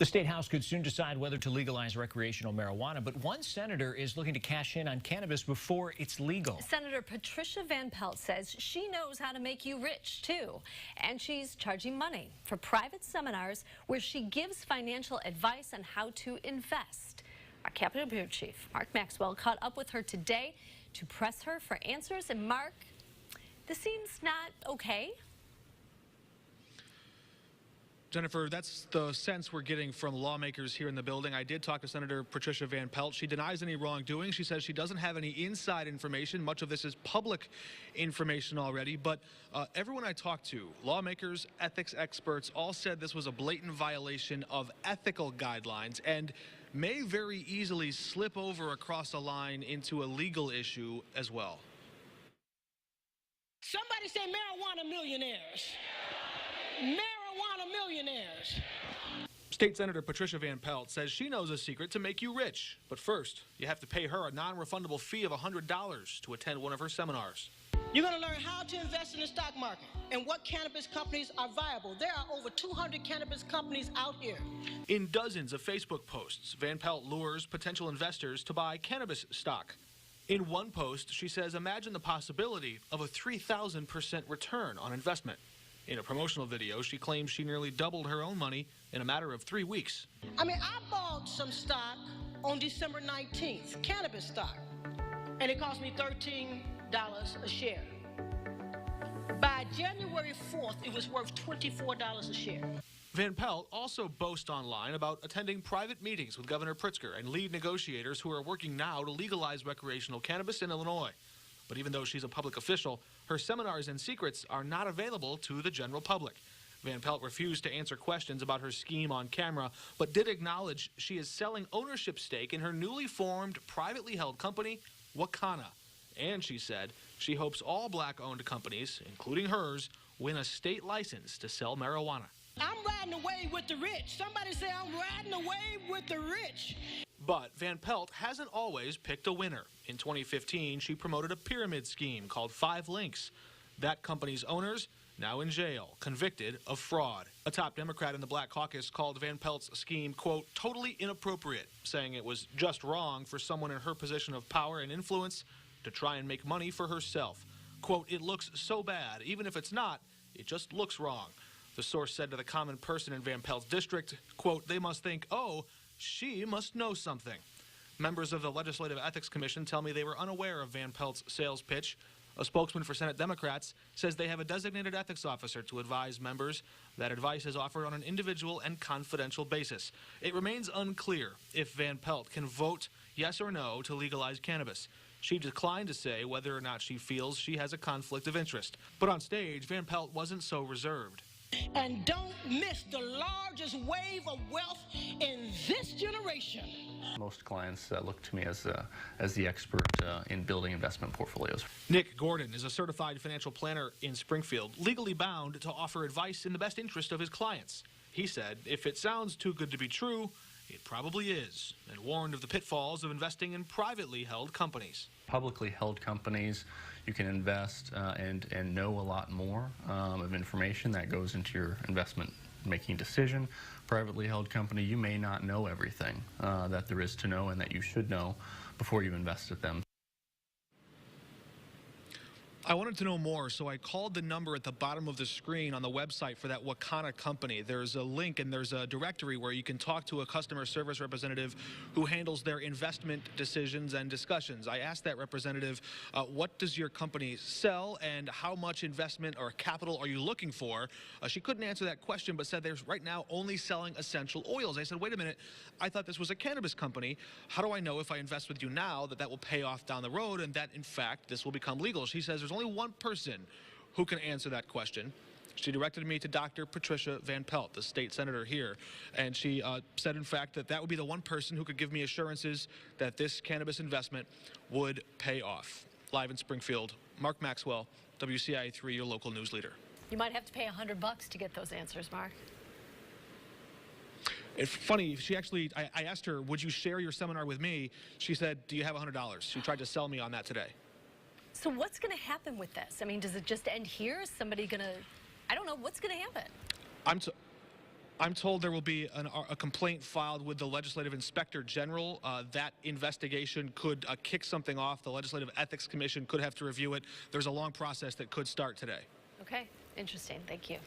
The State House could soon decide whether to legalize recreational marijuana, but one senator is looking to cash in on cannabis before it's legal. Senator Patricia Van Pelt says she knows how to make you rich, too. And she's charging money for private seminars where she gives financial advice on how to invest. Our Capitol Bureau Chief, Mark Maxwell, caught up with her today to press her for answers. And Mark, this seems not okay. Jennifer, that's the sense we're getting from lawmakers here in the building. I did talk to Senator Patricia Van Pelt. She denies any wrongdoing. She says she doesn't have any inside information. Much of this is public information already. But everyone I talked to, lawmakers, ethics experts, all said this was a blatant violation of ethical guidelines and may very easily slip over across a line into a legal issue as well. Somebody say marijuana millionaires. Marijuana millionaires. State Senator Patricia Van Pelt says she knows a secret to make you rich. But first, you have to pay her a non-refundable fee of $100 to attend one of her seminars. You're going to learn how to invest in the stock market and what cannabis companies are viable. There are over 200 cannabis companies out here. In dozens of Facebook posts, Van Pelt lures potential investors to buy cannabis stock. In one post, she says, imagine the possibility of a 3,000% return on investment. In a promotional video, she claims she nearly doubled her own money in a matter of 3 weeks. I bought some stock on December 19th, cannabis stock, and it cost me $13 a share. By January 4th, it was worth $24 a share. Van Pelt also boasts online about attending private meetings with Governor Pritzker and lead negotiators who are working now to legalize recreational cannabis in Illinois. But even though she's a public official, her seminars and secrets are not available to the general public. Van Pelt refused to answer questions about her scheme on camera, but did acknowledge she is selling ownership stake in her newly formed, privately held company, Wakana. And she said she hopes all black-owned companies, including hers, win a state license to sell marijuana. I'm riding away with the rich. Somebody say I'm riding away with the rich. But Van Pelt hasn't always picked a winner. In 2015, she promoted a pyramid scheme called 5 Links. That company's owners now in jail, convicted of fraud. A top Democrat in the Black Caucus called Van Pelt's scheme, quote, totally inappropriate, saying it was just wrong for someone in her position of power and influence to try and make money for herself. Quote, it looks so bad. Even if it's not, it just looks wrong. The source said to the common person in Van Pelt's district, quote, they must think, oh, she must know something. Members of the Legislative Ethics Commission tell me they were unaware of Van Pelt's sales pitch. A spokesman for Senate Democrats says they have a designated ethics officer to advise members. That advice is offered on an individual and confidential basis. It remains unclear if Van Pelt can vote yes or no to legalize cannabis. She declined to say whether or not she feels she has a conflict of interest. But on stage, Van Pelt wasn't so reserved. And don't miss the largest wave of wealth in this generation. Most clients look to me as the expert in building investment portfolios. Nick Gordon is a certified financial planner in Springfield, legally bound to offer advice in the best interest of his clients. He said, if it sounds too good to be true, it probably is, and warned of the pitfalls of investing in privately held companies. Publicly held companies, you can invest and know a lot more of information that goes into your investment making decision. Privately held company, you may not know everything that there is to know and that you should know before you invest at them. I wanted to know more, so I called the number at the bottom of the screen on the website for that Wakana company. There's a link and there's a directory where you can talk to a customer service representative who handles their investment decisions and discussions. I asked that representative, what does your company sell and how much investment or capital are you looking for? She couldn't answer that question, but said they're right now only selling essential oils. I said, wait a minute, I thought this was a cannabis company. How do I know if I invest with you now that will pay off down the road and that, in fact, this will become legal? She says there's only one person who can answer that question. She directed me to Dr. Patricia Van Pelt, the state senator here, and she said, in fact, that would be the one person who could give me assurances that this cannabis investment would pay off. Live in Springfield, Mark Maxwell, WCIA3, your local news leader. You might have to pay $100 to get those answers, Mark. It's funny, she actually, I asked her, would you share your seminar with me? She said, do you have $100? She tried to sell me on that today. So what's going to happen with this? I mean, does it just end here? Is somebody going to, I don't know, what's going to happen? I'm told there will be a complaint filed with the Legislative Inspector General. That investigation could kick something off. The Legislative Ethics Commission could have to review it. There's a long process that could start today. Okay, interesting. Thank you.